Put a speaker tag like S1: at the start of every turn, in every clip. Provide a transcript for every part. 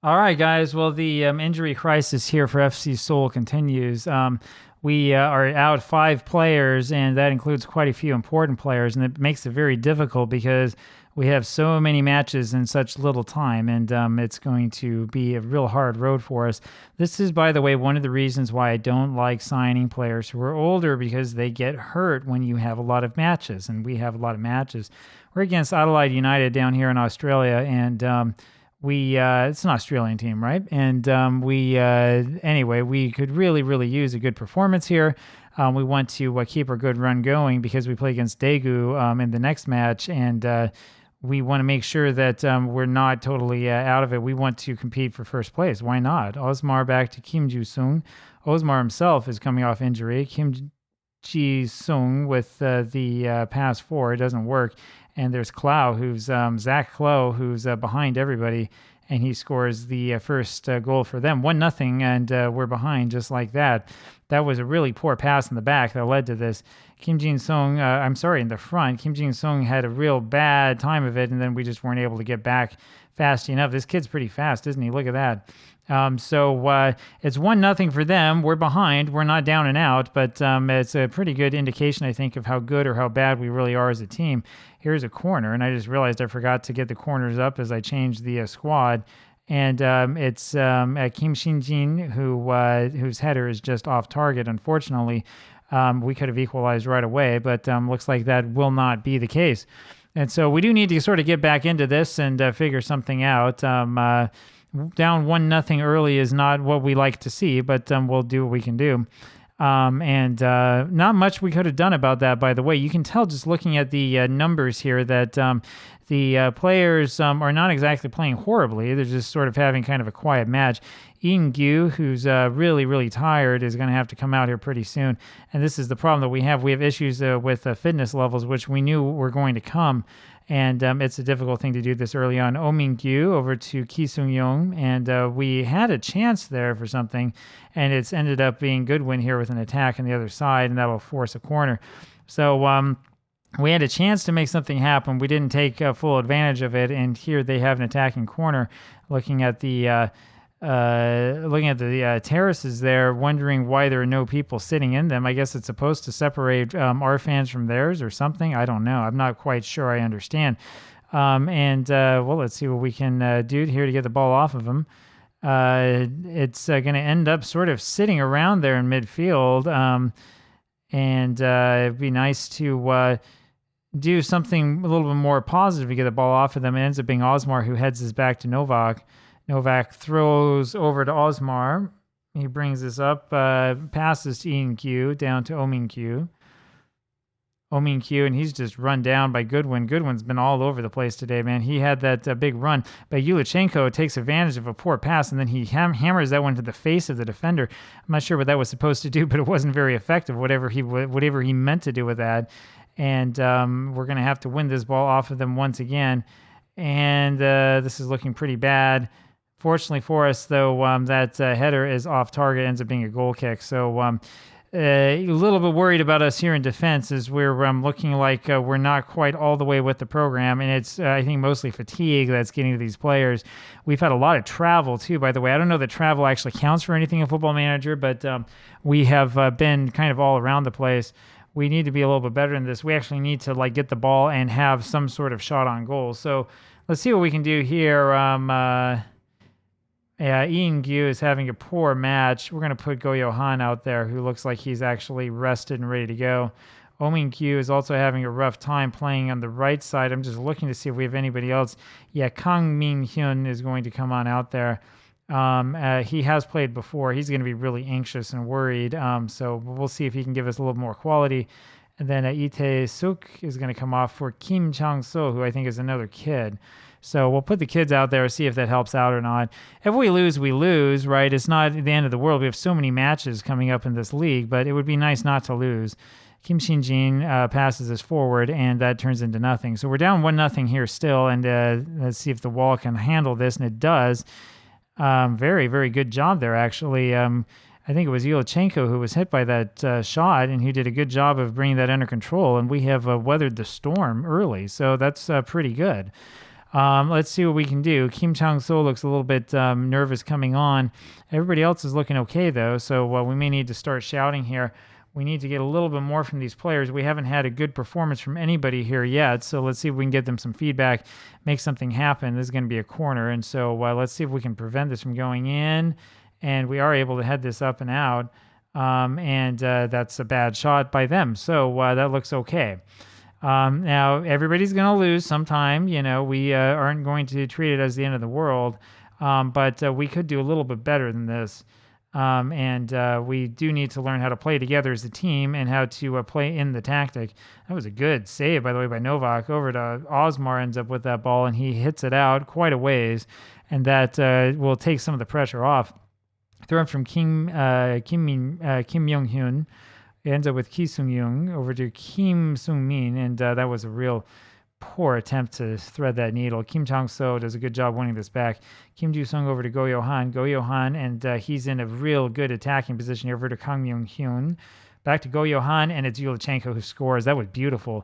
S1: All right, guys. Well, the injury crisis here for FC Seoul continues. We are out 5 players, and that includes quite a few important players, and it makes it very difficult because we have so many matches in such little time, and it's going to be a real hard road for us. This is, by the way, one of the reasons why I don't like signing players who are older, because they get hurt when you have a lot of matches, and we have a lot of matches. We're against Adelaide United down here in Australia, and it's an Australian team, right? And anyway, we could really use a good performance here. We want to keep our good run going because we play against Daegu in the next match, and we want to make sure that we're not totally out of it. We want to compete for first place. Why not? Osmar back to Kim Ju-sung. Osmar himself is coming off injury. Kim Ji-sung with the pass forward doesn't work. And there's Klau, who's Zach Klau, who's behind everybody, and he scores the first goal for them, 1-0, and we're behind just like that. That was a really poor pass in the back that led to this. In the front, Kim Jin-sung had a real bad time of it, and then we just weren't able to get back fast enough. This kid's pretty fast, isn't he? Look at that. So it's 1-0 for them. We're behind. We're not down and out, but it's a pretty good indication, I think, of how good or how bad we really are as a team. Here's a corner, and I just realized I forgot to get the corners up as I changed the squad. And it's Kim Shin-jin, whose header is just off target, unfortunately. We could have equalized right away, but looks like that will not be the case. And so we do need to sort of get back into this and figure something out. Down 1-0 early is not what we like to see, but we'll do what we can do. And not much we could have done about that, by the way. You can tell just looking at the numbers here that the players are not exactly playing horribly. They're just sort of having kind of a quiet match. Ian Gyu, who's really tired, is going to have to come out here pretty soon. And this is the problem that we have. We have issues with fitness levels, which we knew were going to come. And it's a difficult thing to do this early on. Oh Min-gyu over to Ki Sung-yong, and we had a chance there for something, and it's ended up being Goodwin here with an attack on the other side, and that will force a corner. So we had a chance to make something happen. We didn't take full advantage of it, and here they have an attacking corner. Looking at the terraces there, wondering why there are no people sitting in them. I guess it's supposed to separate our fans from theirs or something. I don't know. I'm not quite sure I understand. Well, let's see what we can do here to get the ball off of them. It's going to end up sort of sitting around there in midfield, and it'd be nice to do something a little bit more positive to get the ball off of them. It ends up being Osmar who heads this back to Novak. Novak throws over to Osmar. He brings this up, passes to Ian Q, down to Oh Min-gyu. Oh Min-gyu, and he's just run down by Goodwin. Goodwin's been all over the place today, man. He had that big run, but Yulichenko takes advantage of a poor pass, and then he hammers that one to the face of the defender. I'm not sure what that was supposed to do, but it wasn't very effective, whatever he meant to do with that. And we're going to have to win this ball off of them once again. And this is looking pretty bad. Fortunately for us, though, that header is off target, ends up being a goal kick. So a little bit worried about us here in defense as we're looking like we're not quite all the way with the program. And it's, I think, mostly fatigue that's getting to these players. We've had a lot of travel, too, by the way. I don't know that travel actually counts for anything in Football Manager, but we have been kind of all around the place. We need to be a little bit better in this. We actually need to get the ball and have some sort of shot on goal. So let's see what we can do here. Ian Gyu is having a poor match. We're going to put Go Johan out there, who looks like he's actually rested and ready to go. Oh Min-gyu is also having a rough time playing on the right side. I'm just looking to see if we have anybody else. Yeah, Kang Min-hyun is going to come on out there. He has played before. He's going to be really anxious and worried. So we'll see if he can give us a little more quality. And then Itae Suk is going to come off for Kim Chang-so, who I think is another kid. So we'll put the kids out there, see if that helps out or not. If we lose, we lose, right? It's not the end of the world. We have so many matches coming up in this league, but it would be nice not to lose. Kim Shin-jin passes us forward, and that turns into nothing. So we're down 1-0 here still, and let's see if the wall can handle this, and it does. Very good job there, actually. I think it was Yulichenko who was hit by that shot, and he did a good job of bringing that under control, and we have weathered the storm early, so that's pretty good. Let's see what we can do. Kim Chang-so looks a little bit nervous coming on. Everybody else is looking okay, though, so we may need to start shouting here. We need to get a little bit more from these players. We haven't had a good performance from anybody here yet, so let's see if we can get them some feedback, make something happen. This is going to be a corner, and so let's see if we can prevent this from going in, and we are able to head this up and out, and that's a bad shot by them, so that looks okay. Now, everybody's going to lose sometime. We aren't going to treat it as the end of the world, but we could do a little bit better than this. And we do need to learn how to play together as a team and how to play in the tactic. That was a good save, by the way, by Novak. Over to Osmar, ends up with that ball, and he hits it out quite a ways, and that will take some of the pressure off. Throw from Kim Young-hyun. It ends up with Ki Sung-young over to Kim Sung-min, and that was a real poor attempt to thread that needle. Kim Chang-so does a good job winning this back. Kim Ju-sung over to Go Yo-han, and he's in a real good attacking position here over to Kang Myung-hyun. Back to Go Yo-han, and it's Yulichenko who scores. That was beautiful.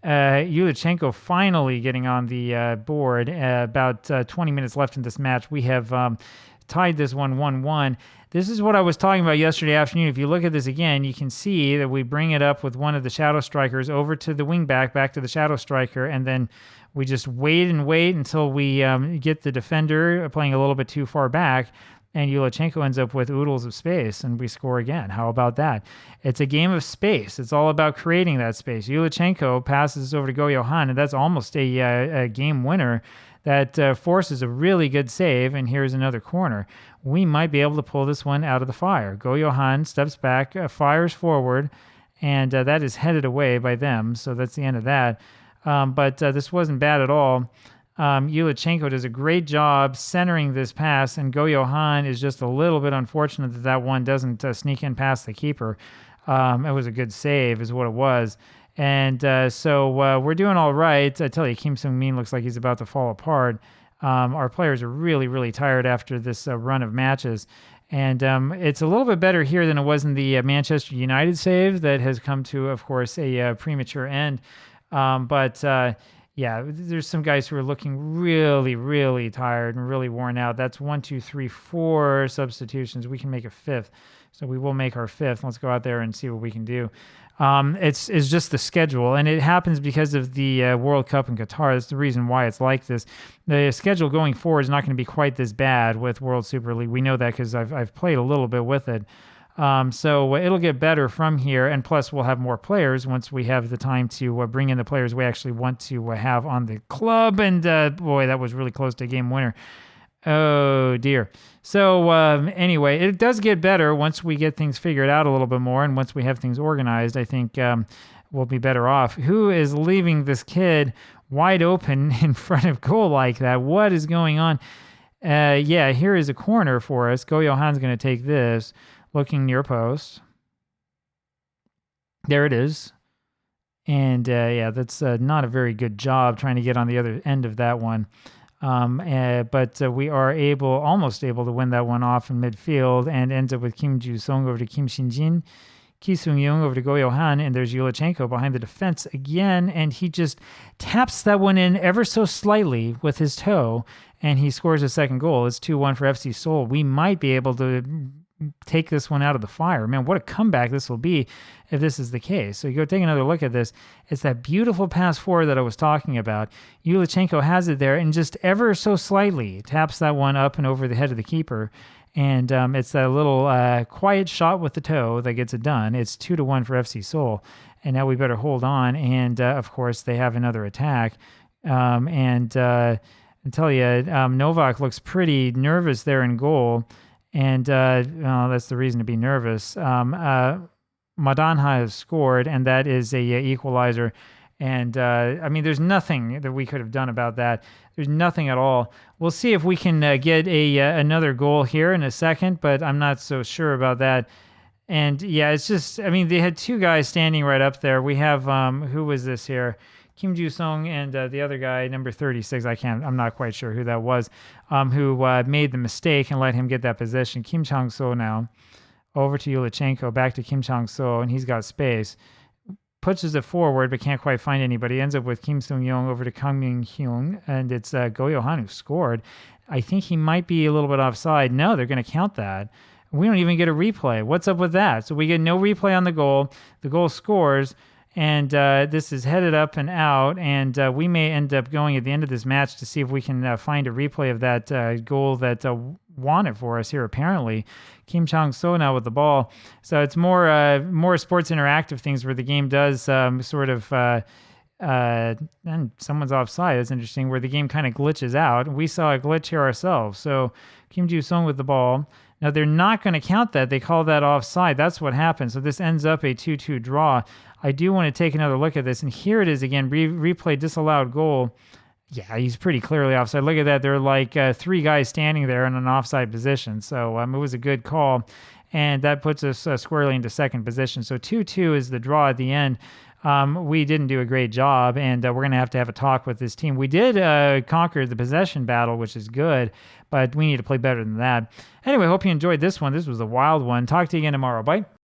S1: Yulichenko finally getting on the board. About 20 minutes left in this match. We have tied this 1-1. This is what I was talking about yesterday afternoon. If you look at this again, you can see that we bring it up with one of the shadow strikers over to the wing back to the shadow striker, and then we just wait until we get the defender playing a little bit too far back, and Yulichenko ends up with oodles of space, and we score again. How about that? It's a game of space. It's all about creating that space. Yulichenko passes over to Go Yo-han, and that's almost a game winner. That forces a really good save, and here's another corner. We might be able to pull this one out of the fire. Go Yo-han steps back, fires forward, and that is headed away by them, so that's the end of that. But this wasn't bad at all. Yulichenko does a great job centering this pass, and Go Yo-han is just a little bit unfortunate that one doesn't sneak in past the keeper. It was a good save is what it was. And so we're doing all right. I tell you, Kim Sung-min looks like he's about to fall apart. Our players are really, really tired after this run of matches. And it's a little bit better here than it was in the Manchester United save that has come to, of course, a premature end. Yeah, there's some guys who are looking really, really tired and really worn out. That's 1, 2, 3, 4 substitutions. We can make a fifth. So we will make our fifth. Let's go out there and see what we can do. It's just the schedule, and it happens because of the World Cup in Qatar. That's the reason why it's like this. The schedule going forward is not going to be quite this bad with World Super League. We know that because I've played a little bit with it. So it'll get better from here, and plus we'll have more players once we have the time to bring in the players we actually want to have on the club. And boy, that was really close to a game winner. Oh dear. So anyway, it does get better once we get things figured out a little bit more, and once we have things organized, I think we'll be better off. Who is leaving this kid wide open in front of goal like that? What is going on? Yeah, here is a corner for us. Go Johan's going to take this, looking near post. There it is. And yeah, that's not a very good job trying to get on the other end of that one. But we are almost able to win that one off in midfield, and ends up with Kim Ju-sung over to Kim Shin-jin, Ki Sung-young over to Go Yo-han, and there's Yulichenko behind the defense again, and he just taps that one in ever so slightly with his toe, and he scores a second goal. It's 2-1 for FC Seoul. We might be able to take this one out of the fire. Man, what a comeback this will be if this is the case. So you go take another look at this. It's that beautiful pass forward that I was talking about. Yulichenko has it there and just ever so slightly taps that one up and over the head of the keeper. And it's that little quiet shot with the toe that gets it done. It's 2-1 for FC Seoul. And now we better hold on. And of course, they have another attack. I tell you, Novak looks pretty nervous there in goal. And that's the reason to be nervous. Madanha has scored, and that is a equalizer. And I mean, there's nothing that we could have done about that. There's nothing at all. We'll see if we can get another goal here in a second, but I'm not so sure about that. And yeah, it's just, I mean, they had two guys standing right up there. We have, who was this here? Kim Ju-sung and the other guy, number 36, I'm not quite sure who that was, who made the mistake and let him get that position. Kim Chang-so now, over to Yulichenko, back to Kim Chang-so, and he's got space. pushes it forward but can't quite find anybody. Ends up with Kim Sung-young over to Kang Myung-hyun, and it's Go Yo-han who scored. I think he might be a little bit offside. No, they're going to count that. We don't even get a replay. What's up with that? So we get no replay on the goal. The goal scores, and this is headed up and out, and we may end up going at the end of this match to see if we can find a replay of that goal that won it for us here, apparently. Kim Chang-so now with the ball. So it's more sports interactive things where the game does and someone's offside. That's interesting, where the game kind of glitches out. We saw a glitch here ourselves. So Kim Ju-sung with the ball. Now, they're not going to count that. They call that offside. That's what happened. So this ends up a 2-2 draw. I do want to take another look at this. And here it is again, replay disallowed goal. Yeah, he's pretty clearly offside. Look at that. There are like 3 guys standing there in an offside position. So it was a good call. And that puts us squarely into second position. So 2-2 is the draw at the end. We didn't do a great job, and we're going to have a talk with this team. We did conquer the possession battle, which is good, but we need to play better than that. Anyway, hope you enjoyed this one. This was a wild one. Talk to you again tomorrow. Bye.